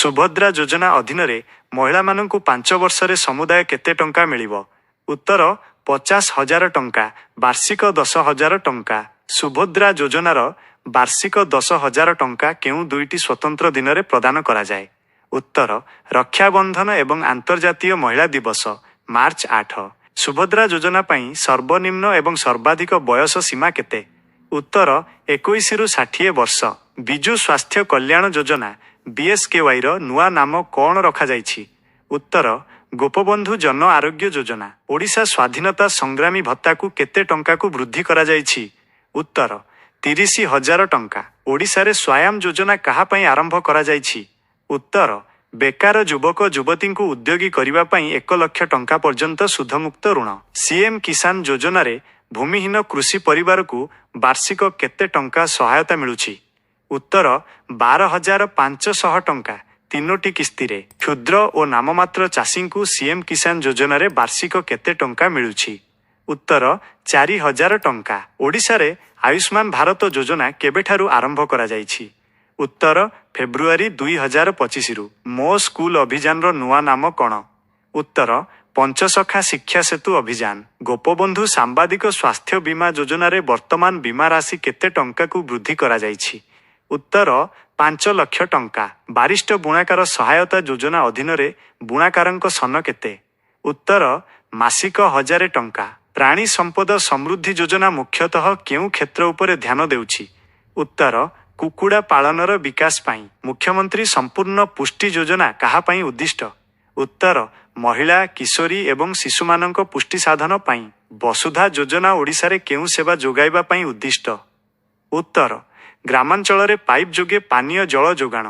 सुभद्रा योजना अधीन महिला मानू 5 वर्ष समुदाय केते टंका मिलिबो? उत्तर 50,000 टंका, वार्षिक 10,000 टंका। सुभद्रा योजनार वार्षिक 10,000 टंका केउ दुईटी स्वतंत्र दिन में प्रदान करा जाए? उत्तर रक्षाबंधन एवं अंतर्जातीय महिला दिवस मार्च 8। सुभद्रा योजना पाई सर्वनिम्न एवं सर्वाधिक बयस सीमा केते? उत्तर 21 रु 60 वर्ष। विजु स्वास्थ्य कल्याण योजना BSKY रो नुआ नाम कौन रखा जाइछि? उत्तर गोपबंधु जन आरोग्य योजना। ओडिशा स्वाधीनता संग्रामी भत्ता को केते टंका को वृद्धि करा जाइछि? उत्तर 30,000 टंका। ओडिशा रे स्वयं योजना कहा पई आरंभ करा जाइछि? उत्तर बेकार युवक युवती को उद्योगी करबा पई 1 लाख टंका पर्यंत सुधमुक्त ऋण। CM-KISAN योजना रे भूमिहीन कृषि परिवार को वार्षिक केते टंका सहायता मिलुछि? उत्तर 12,500 टंका 3टी किस्ती रे। क्षुद्र और नाममात्र चाषी को CM-KISAN योजना रे वार्षिक केते टंका मिलुछि? उत्तर 4,000 टंका। ओडिशा रे आयुष्मान भारत योजना केबेठारु आरंभ करा जाइछि? उत्तर फेब्रुआरी 2025 रु। मो स्कूल अभियान रो नुआ नाम कौन? उत्तर पंचसखा शिक्षा सेतु अभियान। गोपबंधु सांबादिक स्वास्थ्य बीमा योजना रे वर्तमान बीमा राशि केते टंका को वृद्धि करा जाइछि? उत्तर 5 लाख टंका। वरिष्ठ बुणाकार सहायता योजना अधीन रे बुणाकारंक सन केते? उत्तर मासिक 1000 टंका। प्राणी संपद समृद्धि योजना मुख्यतः केउ क्षेत्र उपरे ध्यान देउछि? उत्तर कुकुड़ा पालनर विकास पाई। मुख्यमंत्री संपूर्ण पुष्टि योजना कहा पाई उद्दिष्ट? उत्तर महिला किशोरी एवं शिशुमानंक पुष्टि साधन पाई। वसुधा योजना ओडिशा रे केउ सेवा जोगाइबा पाई उद्दिष्ट? उत्तर ग्रामांचल रे पाइप जोगे पानीय जल जोगाण।